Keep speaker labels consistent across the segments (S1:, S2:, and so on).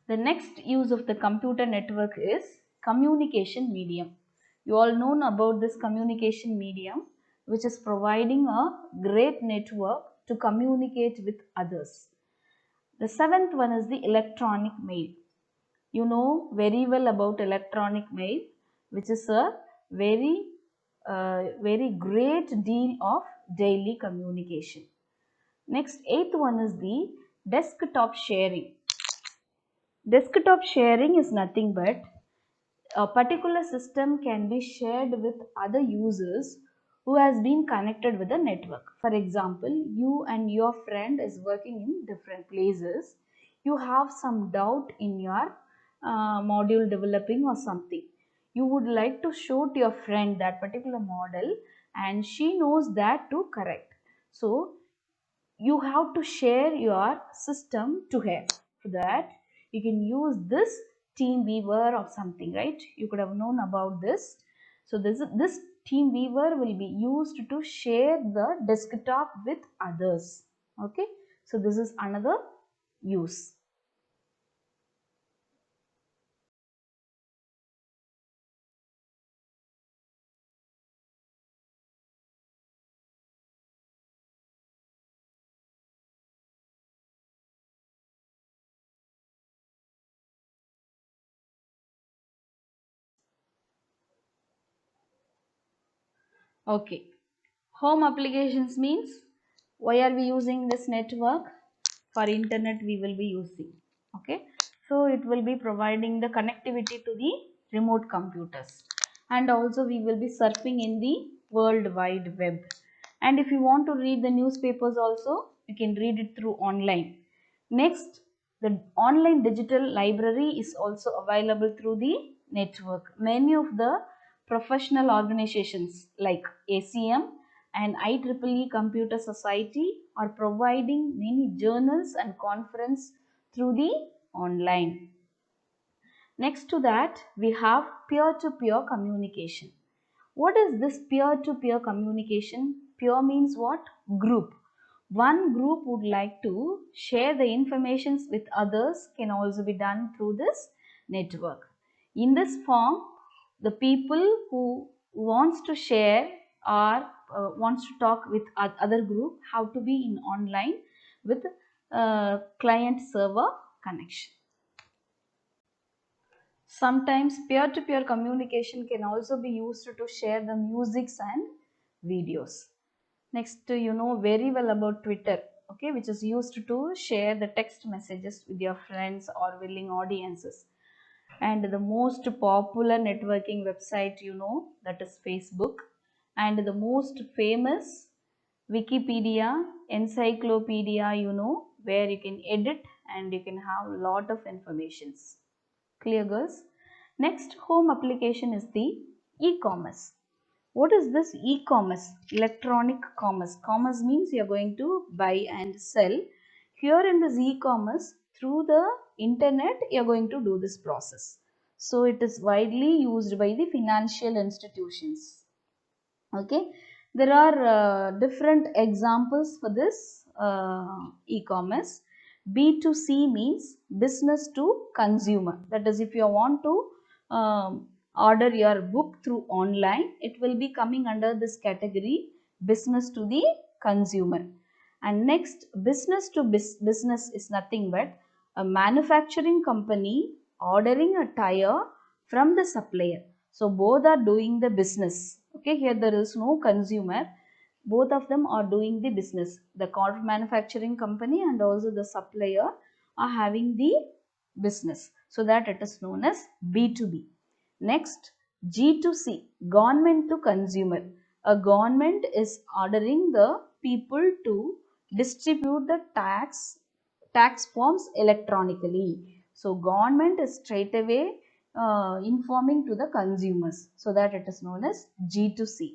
S1: The next use of the computer network is communication medium. You all know about this communication medium, which is providing a great network to communicate with others. The seventh one is the electronic mail. You know very well about electronic mail, which is a very great deal of daily communication. Next, eighth one is the desktop sharing. Desktop sharing is nothing but a particular system can be shared with other users who has been connected with the network. For example, you and your friend is working in different places. You have some doubt in your module developing or something. You would like to show to your friend that particular model and she knows that to correct. So you have to share your system to her. For that, you can use this TeamViewer or something, right? You could have known about this. So this TeamViewer will be used to share the desktop with others. Okay, so this is another use. Okay, home applications means why are we using this network? For internet we will be using. Okay, so it will be providing the connectivity to the remote computers, and also we will be surfing in the world wide web. And if you want to read the newspapers also, you can read it through online. Next, the online digital library is also available through the network. Many of the professional organizations like ACM and IEEE Computer Society are providing many journals and conference through the online. Next to that, we have peer-to-peer communication. What is this peer-to-peer communication? Peer means what? Group. One group would like to share the informations with others can also be done through this network. In this form, the people who wants to share or wants to talk with other group have to be in online with client server connection. Sometimes peer-to-peer communication can also be used to share the musics and videos. Next, you know very well about Twitter, okay, which is used to share the text messages with your friends or willing audiences. And the most popular networking website, you know, that is Facebook. And the most famous Wikipedia, encyclopedia, you know, where you can edit and you can have a lot of informations. Clear, girls? Next home application is the e-commerce. What is this e-commerce? Electronic commerce. Commerce means you are going to buy and sell. Here in this e-commerce, through the internet, you are going to do this process. So it is widely used by the financial institutions. Okay, there are different examples for this e-commerce. B2C means business to consumer. That is, if you want to order your book through online, it will be coming under this category, business to the consumer. And next, business to business is nothing but a manufacturing company ordering a tire from the supplier. So both are doing the business. Okay, here there is no consumer. Both of them are doing the business. The car manufacturing company and also the supplier are having the business. So that it is known as B2B. Next, G2C, government to consumer. A government is ordering the people to distribute the tax forms electronically. So government is straight away informing to the consumers, so that it is known as G2C.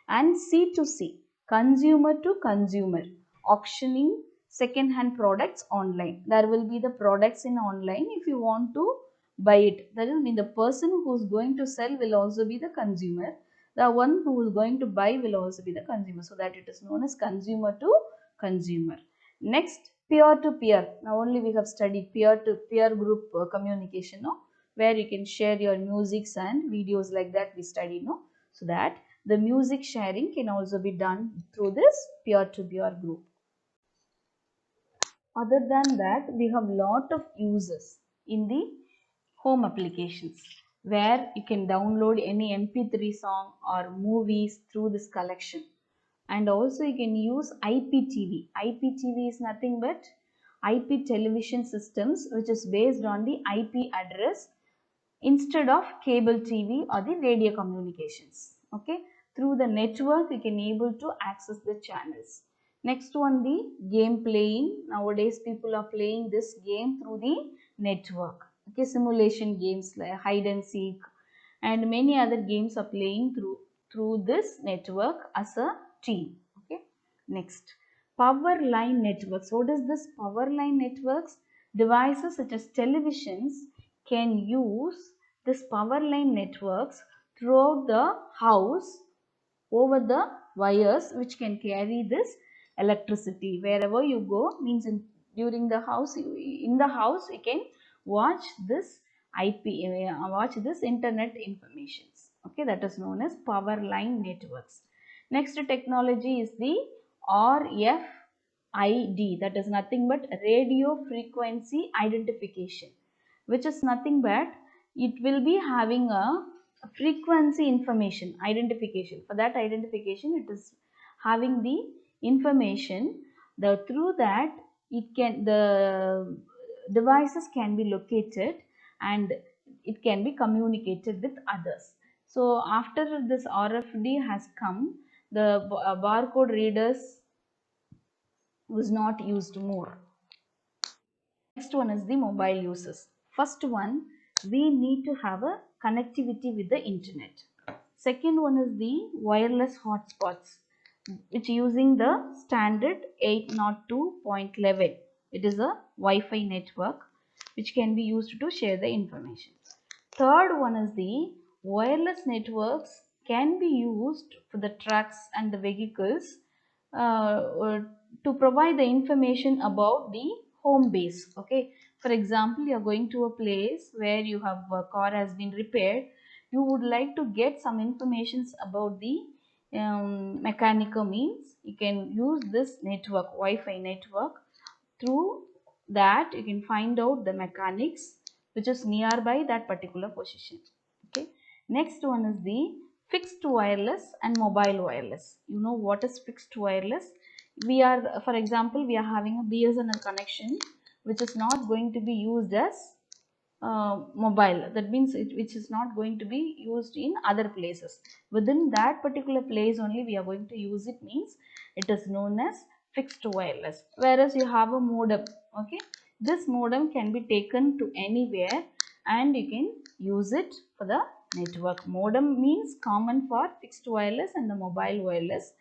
S1: And C2C, consumer to consumer, auctioning second hand products online. There will be the products in online. If you want to buy it, that is mean the person who is going to sell will also be the consumer, the one who is going to buy will also be the consumer, so that it is known as consumer to consumer. Next, peer-to-peer. Now only we have studied peer-to-peer group communication, no? Where you can share your musics and videos like that we studied, no? So that the music sharing can also be done through this peer-to-peer group. Other than that, we have lot of uses in the home applications where you can download any MP3 song or movies through this collection. And also you can use IPTV. IPTV is nothing but IP television systems, which is based on the IP address instead of cable TV or the radio communications. Okay, through the network you can able to access the channels. Next one, the game playing. Nowadays people are playing this game through the network. Okay, simulation games like hide and seek and many other games are playing through this network as a team. Okay, next, power line networks. What is this power line networks? Devices such as televisions can use this power line networks throughout the house over the wires which can carry this electricity. Wherever you go, means during the house, in the house you can watch this IP, watch this internet informations. Okay, that is known as power line networks. Next technology is the RFID, that is nothing but radio frequency identification, which is nothing but it will be having a frequency information identification. For that identification, it is having the information, the through that it can, the devices can be located and it can be communicated with others. So after this RFID has come, the barcode readers was not used more. Next one is the mobile uses. First one, we need to have a connectivity with the internet. Second one is the wireless hotspots, which using the standard 802.11. It is a Wi-Fi network which can be used to share the information. Third one is the wireless networks can be used for the trucks and the vehicles to provide the information about the home base. Okay, for example, you are going to a place where you have a car has been repaired, you would like to get some informations about the mechanical means, you can use this network, Wi-Fi network. Through that you can find out the mechanics which is nearby that particular position. Okay, next one is the fixed wireless and mobile wireless. You know what is fixed wireless? We are, for example, we are having a BSNL connection which is not going to be used as mobile. That means which is not going to be used in other places. Within that particular place only we are going to use it, means it is known as fixed wireless. Whereas you have a modem. Okay, this modem can be taken to anywhere and you can use it for the network. Modem means common for fixed wireless and the mobile wireless.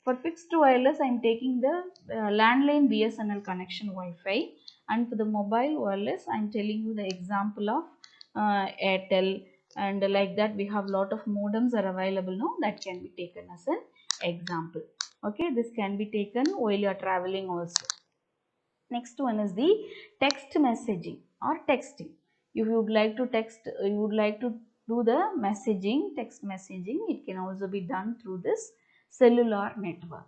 S1: For fixed wireless, I am taking the landline BSNL connection Wi-Fi, and for the mobile wireless, I am telling you the example of Airtel, and like that we have lot of modems are available now that can be taken as an example. Okay, this can be taken while you are traveling also. Next one is the text messaging or texting. If you would like to text, you would like to do the messaging, text messaging, it can also be done through this cellular network.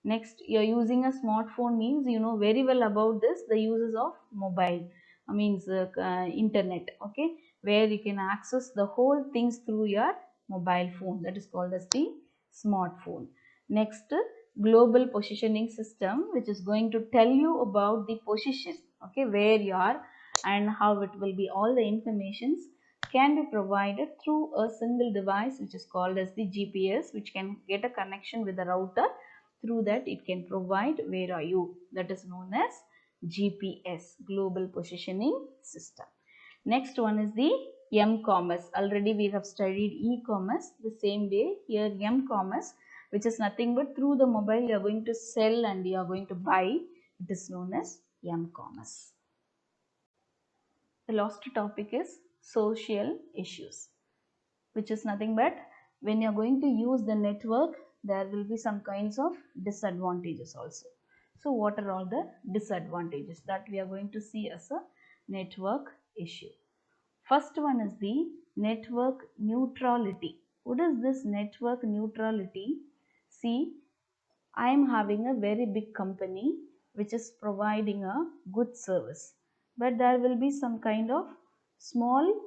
S1: Next, you are using a smartphone, means you know very well about this, the uses of mobile, means internet. Okay, where you can access the whole things through your mobile phone, that is called as the smartphone. Next, global positioning system, which is going to tell you about the position, okay, where you are and how it will be. All the informations can be provided through a single device which is called as the GPS, which can get a connection with the router. Through that it can provide where are you, that is known as GPS, global positioning system. Next one is the M-commerce. Already we have studied e-commerce. The same way here M-commerce, which is nothing but through the mobile you are going to sell and you are going to buy. It is known as M-commerce. The last topic is social issues, which is nothing but when you are going to use the network, there will be some kinds of disadvantages also. So what are all the disadvantages that we are going to see as a network issue? First one is the network neutrality. What is this network neutrality? See, I am having a very big company which is providing a good service, but there will be some kind of small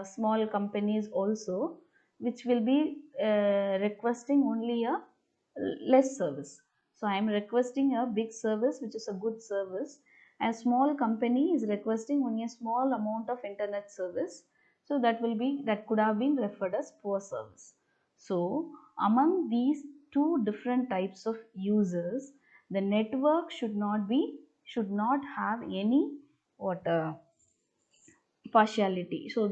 S1: small companies also which will be requesting only a less service. So I am requesting a big service which is a good service, and small company is requesting only a small amount of internet service. So that could have been referred as poor service. So among these two different types of users, the network should not have any what partiality. So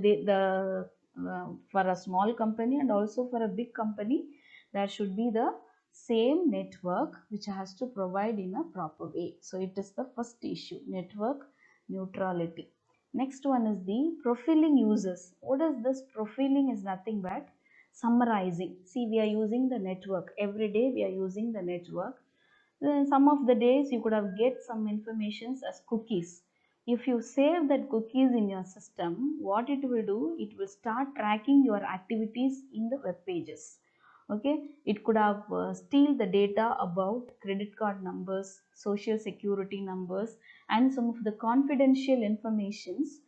S1: for a small company and also for a big company, there should be the same network which has to provide in a proper way. So it is the first issue, network neutrality. Next one is the profiling users. What is this? Profiling is nothing but summarizing. See, we are using the network every day. We are using the network. Then some of the days you could have get some informations as cookies. If you save that cookies in your system, what it will do, it will start tracking your activities in the web pages. Okay, it could have steal the data about credit card numbers, social security numbers, and some of the confidential informations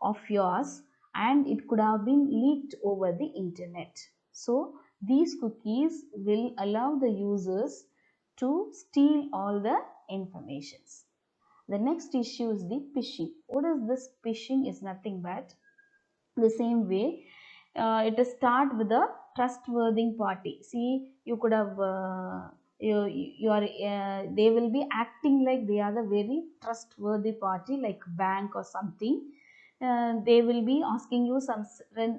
S1: of yours, and it could have been leaked over the internet. So these cookies will allow the users to steal all the informations. The next issue is the phishing. What is this phishing? Is nothing but the same way. It is start with a trustworthy party. See, you could have you are they will be acting like they are the very trustworthy party, like bank or something. They will be asking you some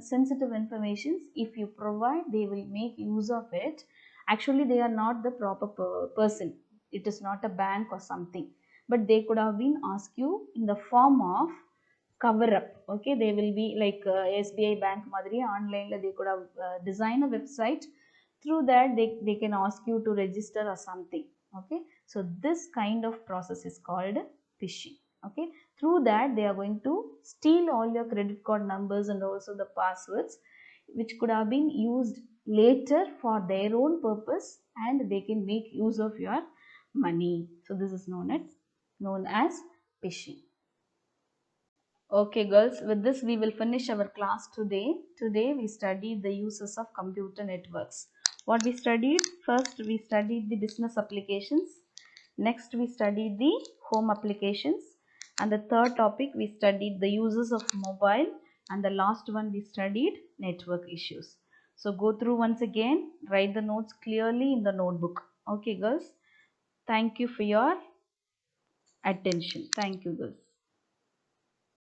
S1: sensitive informations. If you provide, they will make use of it. Actually, they are not the proper person. It is not a bank or something, but they could have been asked you in the form of cover up. Okay, they will be like SBI bank madri online they could have design a website. Through that they can ask you to register or something. Okay, so this kind of process is called phishing. Okay, through that they are going to steal all your credit card numbers and also the passwords, which could have been used later for their own purpose, and they can make use of your money. So this is known as phishing. Okay, girls, with this we will finish our class today. Today we studied the uses of computer networks. What we studied? First, we studied the business applications. Next, we studied the home applications. And the third topic, we studied the uses of mobile. And the last one, we studied network issues. So, go through once again, write the notes clearly in the notebook. Okay, girls. Thank you for your attention. Thank you, girls.